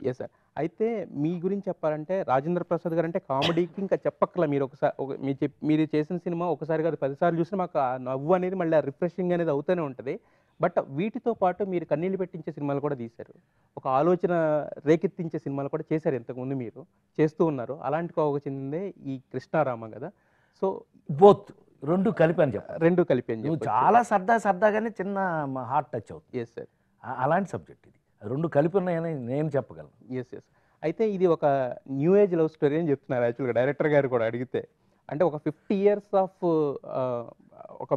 Yes sir. అయితే మీ గురించి చెప్పాలంటే 'రాజేంద్ర ప్రసాద్' గారంటే కామెడీకి ఇంకా చెప్పక్కర్లా. మీరు ఒకసారి మీరు చేసిన సినిమా ఒకసారి కాదు 10 సార్లు చూసినా మాకు ఆ నవ్వు అనేది మళ్ళీ రిఫ్రెషింగ్ అనేది అవుతూనే ఉంటది. బట్ వీటితో పాటు మీరు కన్నీళ్లు పెట్టించే సినిమాలు కూడా తీశారు. ఒక ఆలోచన రేకెత్తించే సినిమాలు కూడా చేశారు ఇంతకుముందు మీరు. చేస్తూ ఉన్నారు. అలాంటి కోవకు చెందిందే ఈ 'కృష్ణారామ' గదా! సో బోత్ 2 కలిపి అని చెప్పాలి. 2 కలిపి అని నువ్వు చెప్పొచ్చు. చాలా సరదాగానే చిన్న హార్ట్ టచ్ అవుతుంది. Yes sir. అలాంటి సబ్జెక్ట్ ఇది. 2 కలిపి ఉన్నాయని నేను చెప్పగలను. యెస్. యెస్. అయితే ఇది ఒక న్యూ ఏజ్ లవ్ స్టోరీ అని చెప్తున్నారు యాక్చువల్‌గా డైరెక్టర్ గారు కూడా అడిగితే. అంటే ఒక 50 ఇయర్స్ ఆఫ్ ఒక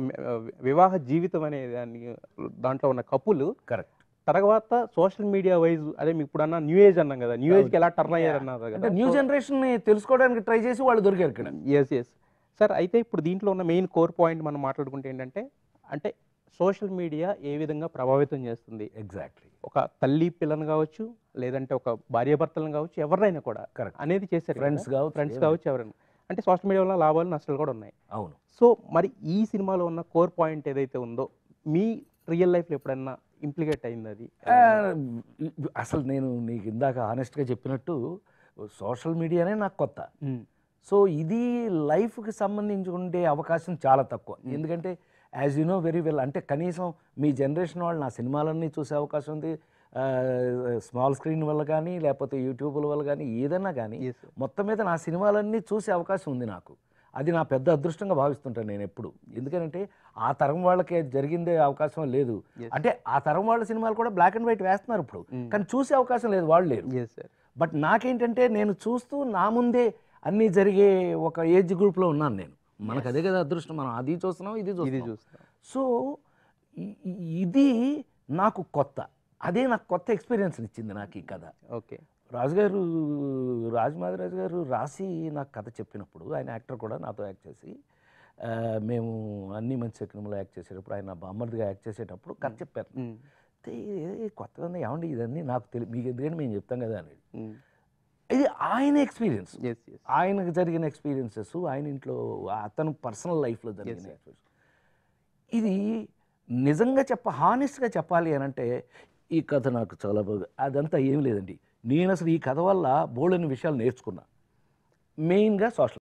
వివాహ జీవితం అనే దాంట్లో ఉన్న కపుల్ కరెక్ట్. తర్వాత సోషల్ మీడియా వైజ్ అదే మీకు ఇప్పుడన్నా న్యూ ఏజ్ అన్నాం కదా! న్యూ ఏజ్‌కి ఎలా టర్న్ అయ్యారన్నారు అంటే కదా! న్యూ జనరేషన్‌ని తెలుసుకోవడానికి ట్రై చేసి వాళ్ళు దొరికారు ఇక్కడ. యెస్. సార్ అయితే ఇప్పుడు దీంట్లో ఉన్న మెయిన్ కోర్ పాయింట్ మనం మాట్లాడుకుంటే ఏంటంటే, అంటే సోషల్ మీడియా ఏ విధంగా ప్రభావితం చేస్తుంది? ఎగ్జాక్ట్‌లీ. ఒక తల్లి పిల్లని కావచ్చు, లేదంటే ఒక భార్యాభర్తలను కావచ్చు, ఎవరినైనా కూడా కరెక్ట్. అనేది చేశారు. ఫ్రెండ్స్ కావచ్చు, ఫ్రెండ్స్ కావచ్చు ఎవరైనా. అంటే సోషల్ మీడియా వల్ల లాభాలు, నష్టాలు కూడా ఉన్నాయి. అవును. సో మరి ఈ సినిమాలో ఉన్న కోర్ పాయింట్ ఏదైతే ఉందో, మీ రియల్ లైఫ్‌లో ఎప్పుడన్నా ఇంప్లికేట్ అయింది అది? అసలు నేను నీకు ఇందాక హానెస్ట్‌గా చెప్పినట్టు సోషల్ మీడియానే నాకు కొత్త. సో ఇది లైఫ్‌కి సంబంధించి ఉండే అవకాశం చాలా తక్కువ. ఎందుకంటే as you know very well, అంటే కనీసం మీ జనరేషన్ వాళ్ళు నా సినిమాలన్నీ చూసే అవకాశం ఉంది. స్మాల్ స్క్రీన్ వల్ల కానీ, లేకపోతే యూట్యూబ్ల వల్ల కానీ, ఏదైనా కానీ మొత్తం మీద నా సినిమాలన్నీ చూసే అవకాశం ఉంది నాకు. అది నా పెద్ద అదృష్టంగా భావిస్తుంటాను నేను ఎప్పుడు. ఎందుకంటే ఆ తరం వాళ్ళకి జరిగిందే అవకాశం లేదు. అంటే ఆ తరం వాళ్ళ సినిమాలు కూడా బ్లాక్ అండ్ వైట్ వేస్తున్నారు ఇప్పుడు, కానీ చూసే అవకాశం లేదు, వాళ్ళు లేరు. బట్ నాకేంటంటే నేను చూస్తూ నా ముందే అన్నీ జరిగే ఒక ఏజ్ గ్రూప్లో ఉన్నాను నేను. మనకు అదే కదా అదృష్టం, మనం అది చూస్తున్నాం, ఇది చూస్తున్నాం. సో ఇది నాకు కొత్త, అదే నాకు కొత్త ఎక్స్పీరియన్స్ ఇచ్చింది నాకు ఈ కథ. ఓకే. రాజుగారు రాజమాదిరాజు గారు రాసి నాకు కథ చెప్పినప్పుడు, ఆయన యాక్టర్ కూడా నాతో యాక్ట్ చేసి, మేము అన్ని మంచి సినిమాలో యాక్ట్ చేసేటప్పుడు, ఆయన బామ్మర్దిగా యాక్ట్ చేసేటప్పుడు కథ చెప్పారు. కొత్తగా ఉంది ఏమండి ఇదన్నీ నాకు తెలియదు, మీకు ఎందుకంటే మేము చెప్తాం కదా అనేది. ఇది ఆయన ఎక్స్పీరియన్స్, ఆయనకు జరిగిన ఎక్స్పీరియన్సెస్, ఆయన ఇంట్లో అతను పర్సనల్ లైఫ్లో జరిగిన ఎక్స్పీరియన్స్. ఇది నిజంగా హానెస్ట్గా చెప్పాలి అని అంటే ఈ కథ నాకు చాలా బాగా, అదంతా ఏం లేదండి. నేను అసలు ఈ కథ వల్ల బోల్డన్ని విషయాలు నేర్చుకున్నా, మెయిన్గా సోషల్